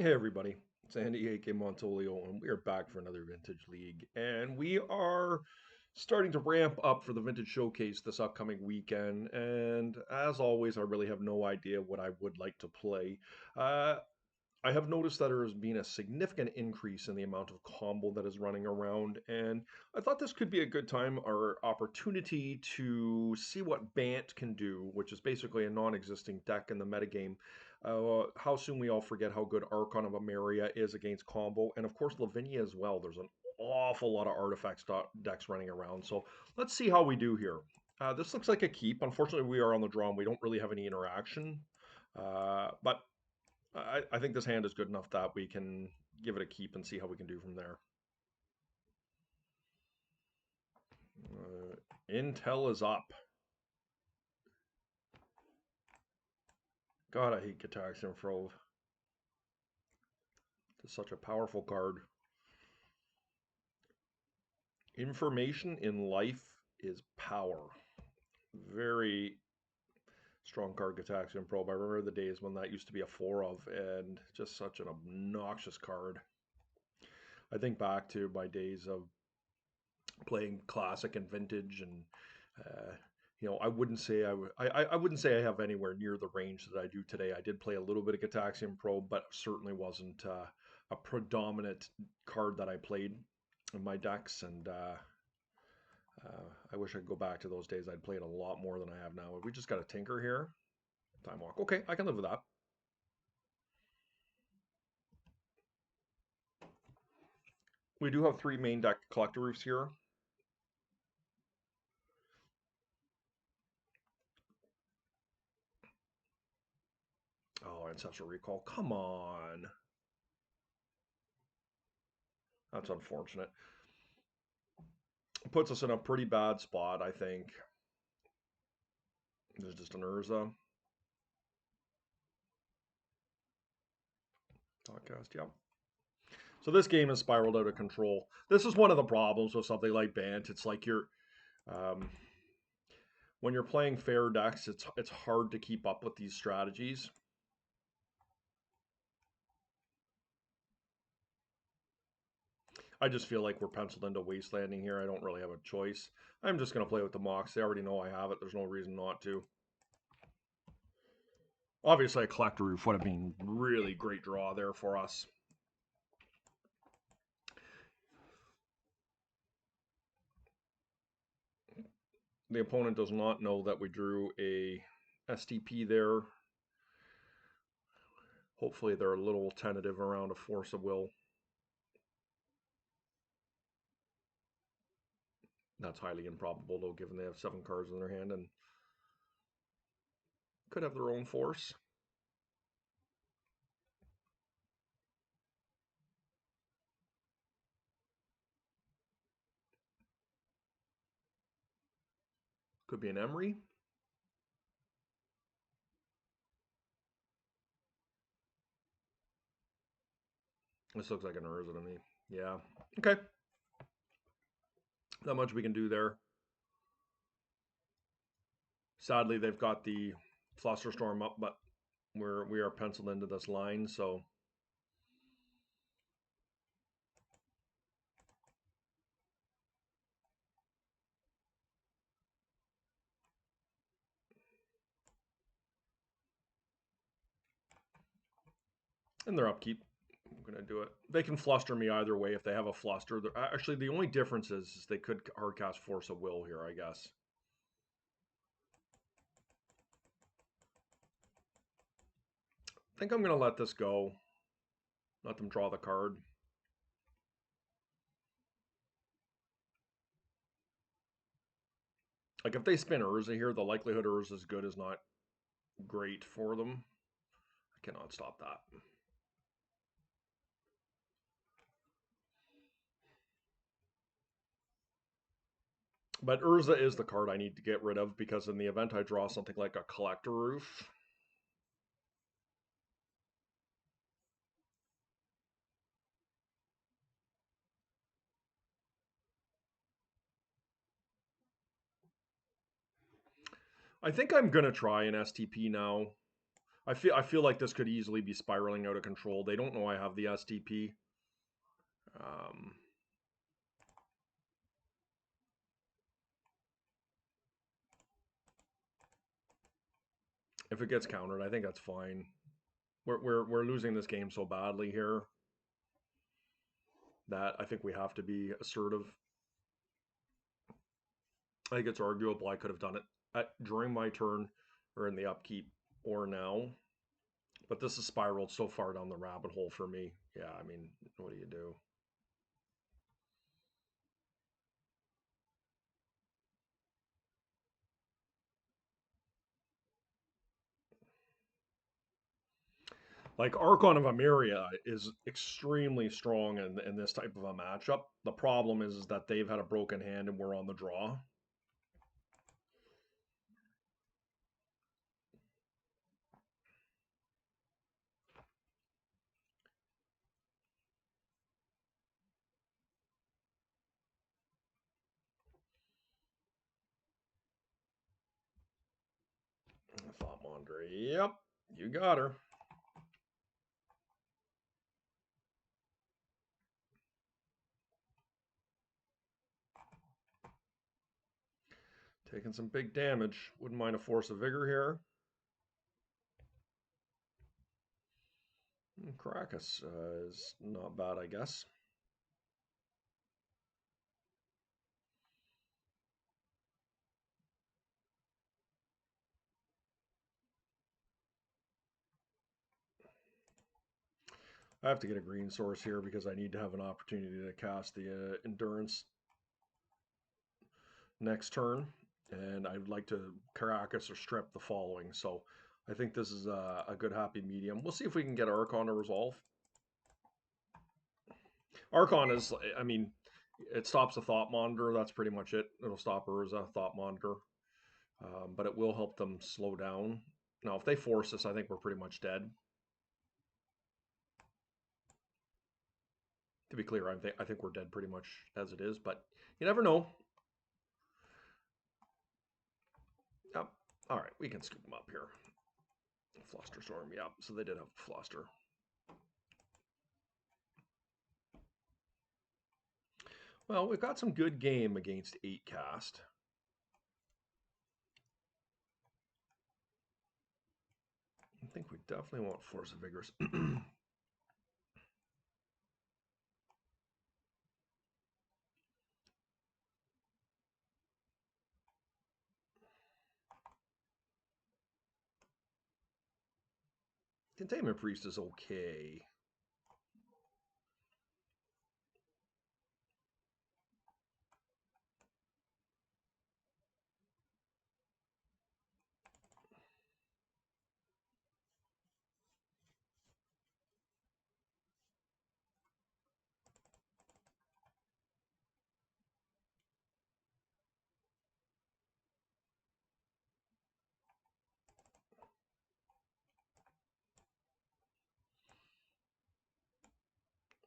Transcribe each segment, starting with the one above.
Hey everybody, it's Andy aka Montolio, and we are back for another Vintage League. And we are starting to ramp up for the Vintage Showcase this upcoming weekend. And as always, I really have no idea what I would like to play. Uh, I have noticed that there has been a significant increase in the amount of combo that is running around, and I thought this could be a good time or opportunity to see what BANT can do, which is basically a non-existing deck in the metagame. How soon we all forget how good Archon of Emeria is against combo, and of course Lavinia as well. There's an awful lot of artifacts decks running around, so let's see how we do here. This looks like a keep. Unfortunately, we are on the draw and we don't really have any interaction. But I think this hand is good enough that we can give it a keep and see how we can do from there. Intel is up. God, I hate Gataxian Frove. It's such a powerful card. Information in life is power. Very strong card, Gataxian Probe. I remember the days when that used to be a 4 of, and just such an obnoxious card. I think back to my days of playing Classic and Vintage, and I wouldn't say I wouldn't say I have anywhere near the range that I do today. I did play a little bit of Gataxian Probe, but certainly wasn't a predominant card that I played in my decks, and I wish I could go back to those days. I'd played a lot more than I have now. We just got a Tinker here. Time Walk. Okay, I can live with that. We do have 3 main deck Collector Roofs here. Oh, Ancestral Recall. Come on. That's unfortunate. Puts us in a pretty bad spot, I think. There's just an Urza. Podcast, yep. So this game has spiraled out of control. This is one of the problems with something like Bant. It's like um, when you're playing fair decks, it's hard to keep up with these strategies. I just feel like we're penciled into wastelanding here. I don't really have a choice. I'm just going to play with the Mox. They already know I have it. There's no reason not to. Obviously, a Collector Roof would have been really great draw there for us. The opponent does not know that we drew a STP there. Hopefully they're a little tentative around a Force of Will. That's highly improbable, though, given they have 7 cards in their hand and could have their own force. Could be an Emery. This looks like an Urza to me. Yeah. Okay. Not much we can do there. Sadly, they've got the Flusterstorm up, but we are penciled into this line, so in their upkeep, I'm gonna do it. They can fluster me either way if they have a fluster. Actually, the only difference is they could hardcast Force of Will here, I guess. I think I'm gonna let this go. Let them draw the card. Like if they spin Urza here, the likelihood Urza's good is not great for them. I cannot stop that. But Urza is the card I need to get rid of because in the event I draw something like a Collector Roof, I think I'm going to try an STP now. I feel like this could easily be spiraling out of control. They don't know I have the STP. Um, if it gets countered, I think that's fine. We're losing this game so badly here that I think we have to be assertive. I think it's arguable I could have done it during my turn or in the upkeep or now. But this has spiraled so far down the rabbit hole for me. Yeah, I mean, what do you do? Like Archon of Emeria is extremely strong in this type of a matchup. The problem is that they've had a broken hand and we're on the draw. Thought Monder. Yep, you got her. Taking some big damage. Wouldn't mind a Force of Vigor here. Caracas is not bad, I guess. I have to get a green source here because I need to have an opportunity to cast the Endurance next turn. And I'd like to Caracas or Strip the following. So I think this is a good happy medium. We'll see if we can get Archon to resolve. Archon is, I mean, it stops a Thought Monitor. That's pretty much it. It'll stop her as a Thought Monitor. But it will help them slow down. Now, if they force us, I think we're pretty much dead. To be clear, I think we're dead pretty much as it is, but you never know. Yep. All right, we can scoop them up here. Flusterstorm, yep. So they did have Fluster. Well, we've got some good game against 8 cast. I think we definitely want Force of Vigorous. Containment Priest is okay.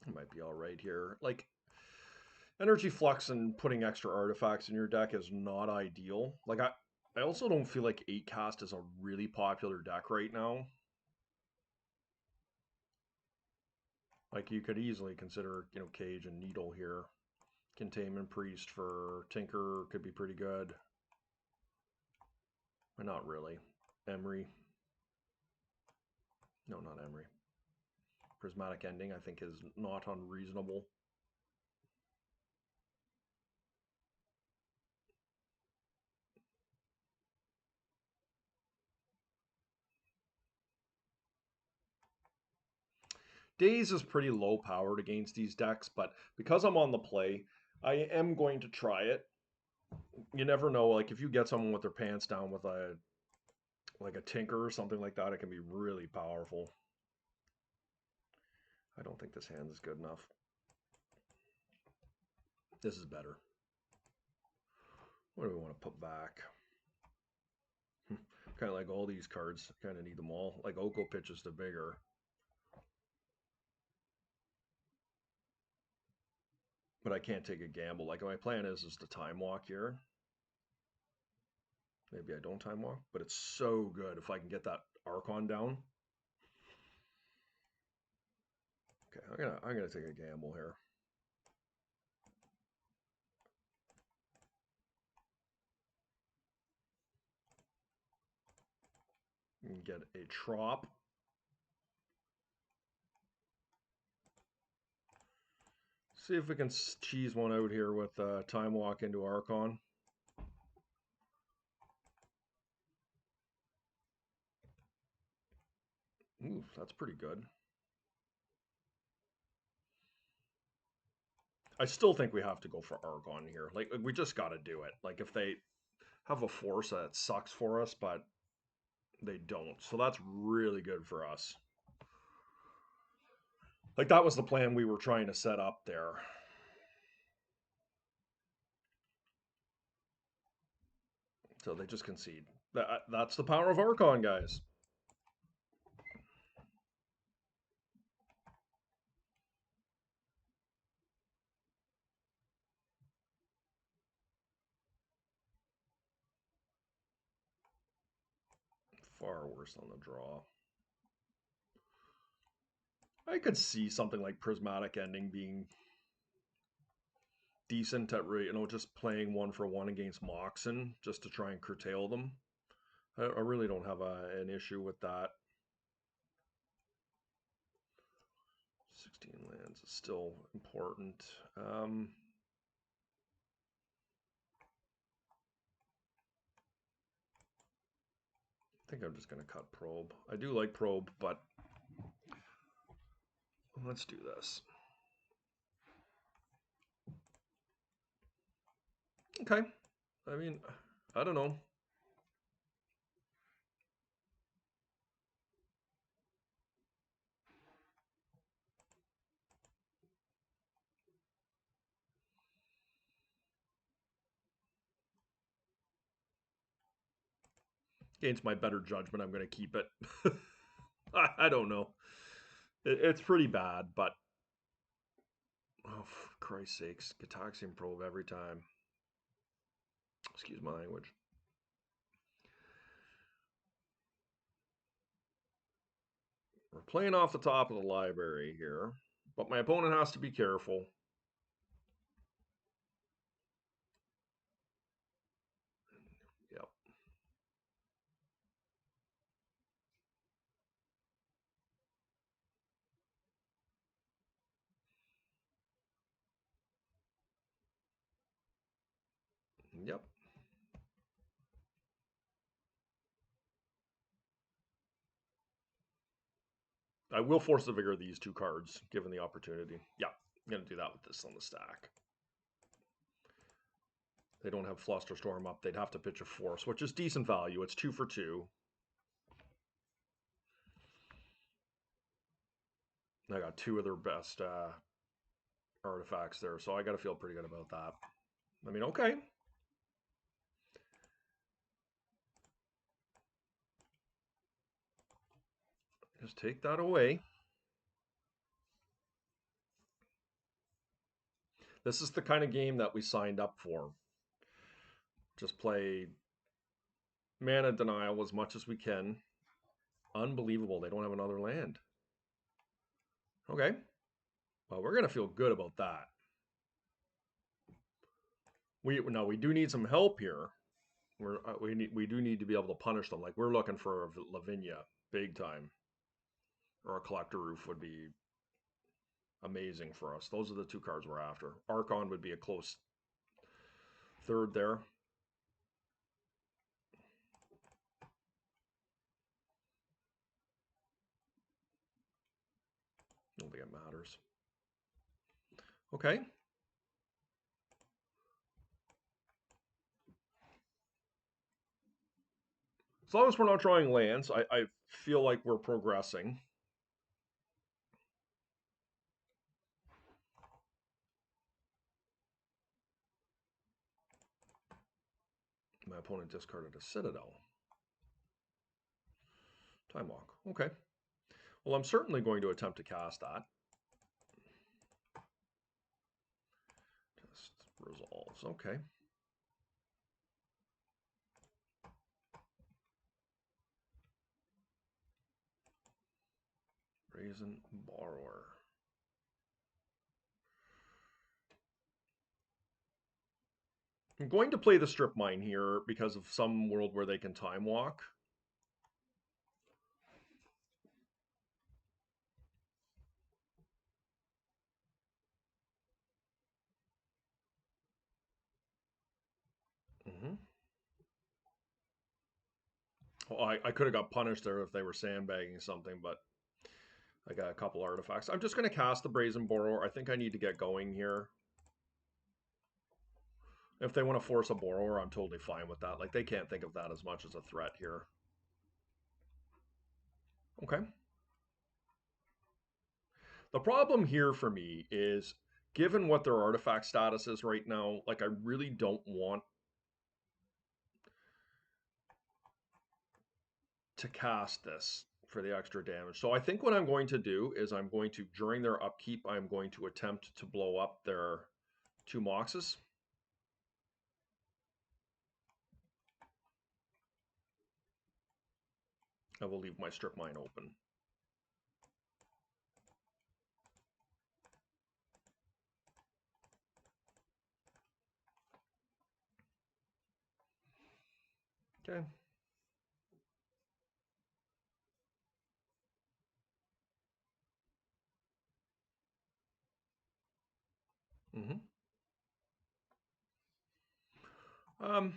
It might be all right here. Like, Energy Flux and putting extra artifacts in your deck is not ideal. Like, I also don't feel like 8 cast is a really popular deck right now. Like, you could easily consider, Cage and Needle here. Containment Priest for Tinker could be pretty good. But not really. Emery. No, not Emery. Prismatic Ending, I think, is not unreasonable. Daze is pretty low powered against these decks, but because I'm on the play, I am going to try it. You never know, like if you get someone with their pants down with a Tinker or something like that, it can be really powerful. I don't think this hand is good enough. This is better. What do we want to put back? Kind of like all these cards, kind of need them all. Like Oko pitches to bigger. But I can't take a gamble. Like my plan is to time walk here. Maybe I don't time walk, but it's so good if I can get that Archon down. I'm gonna take a gamble here. And get a trop. See if we can cheese one out here with Time Walk into Archon. Ooh, that's pretty good. I still think we have to go for Archon here. Like, we just got to do it. Like, if they have a force that sucks for us, but they don't. So that's really good for us. Like, that was the plan we were trying to set up there. So they just concede. That's the power of Archon, guys. Far worse on the draw. I could see something like Prismatic Ending being decent at, just playing 1-for-1 against Moxen just to try and curtail them. I really don't have an issue with that. 16 lands is still important. I think I'm just going to cut Probe. I do like Probe, but let's do this. Okay. I mean, I don't know. Against my better judgment, I'm going to keep it. I don't know. It's pretty bad, but oh, for Christ's sakes, Gataxian Probe every time. Excuse my language. We're playing off the top of the library here, but my opponent has to be careful. Yep. Yep. I will force the vigor of these two cards, given the opportunity. Yeah, I'm going to do that with this on the stack. They don't have Flusterstorm up. They'd have to pitch a Force, which is decent value. It's 2 for 2. I got 2 of their best artifacts there, so I got to feel pretty good about that. I mean, okay. Just take that away. This is the kind of game that we signed up for. Just play mana denial as much as we can. Unbelievable. They don't have another land. Okay. Well, we're going to feel good about that. We do need some help here. We do need to be able to punish them. Like, we're looking for Lavinia big time. Or a Collector Roof would be amazing for us. Those are the 2 cards we're after. Archon would be a close third there. I don't think it matters. Okay. As long as we're not drawing lands, I feel like we're progressing. My opponent discarded a Citadel. Time Walk. Okay. Well, I'm certainly going to attempt to cast that. Just resolves. Okay. Brazen Borrower. I'm going to play the strip mine here because of some world where they can time walk. Mm-hmm. Well, I could have got punished there if they were sandbagging something, but I got a couple artifacts. I'm just going to cast the Brazen Borrower. I think I need to get going here. If they want to force a Borrower, I'm totally fine with that. Like, they can't think of that as much as a threat here. Okay. The problem here for me is, given what their artifact status is right now, like, I really don't want to cast this for the extra damage. So I think what I'm going to do is I'm going to, during their upkeep, I'm going to attempt to blow up their 2 Moxes. I will leave my strip mine open. Okay. Mm-hmm. I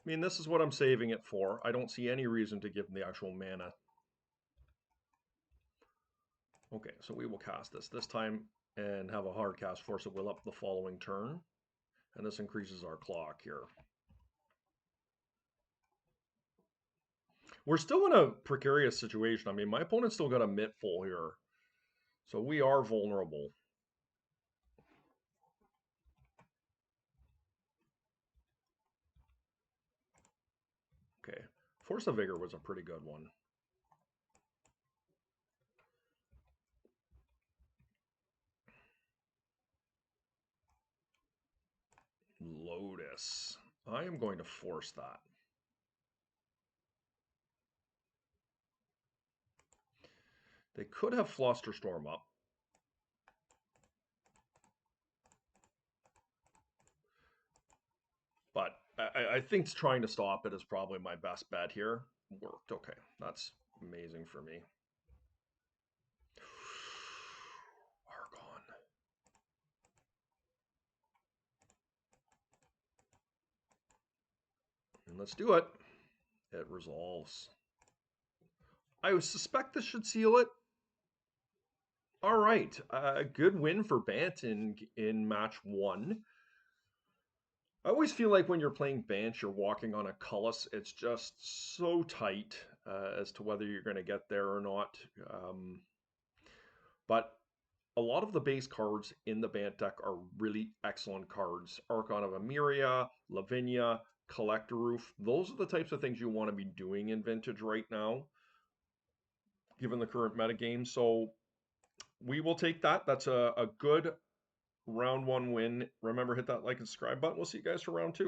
mean, this is what I'm saving it for. I don't see any reason to give them the actual mana. Okay, so we will cast this time and have a hard cast, force of will up the following turn. And this increases our clock here. We're still in a precarious situation. I mean, my opponent's still got a mitt full here. So we are vulnerable. Okay, Force of Vigor was a pretty good one. Lotus. I am going to force that. They could have Flusterstorm up. But I think trying to stop it is probably my best bet here. Worked. Okay, that's amazing for me. Argon. And let's do it. It resolves. I suspect this should seal it. All right, a good win for Bant in match 1. I always feel like when you're playing Bant, you're walking on a Cullis. It's just so tight as to whether you're going to get there or not. But a lot of the base cards in the Bant deck are really excellent cards. Archon of Emeria, Lavinia, Collector Roof. Those are the types of things you want to be doing in Vintage right now, given the current metagame. So we will take that. That's a good round 1 win. Remember, hit that like and subscribe button. We'll see you guys for round 2.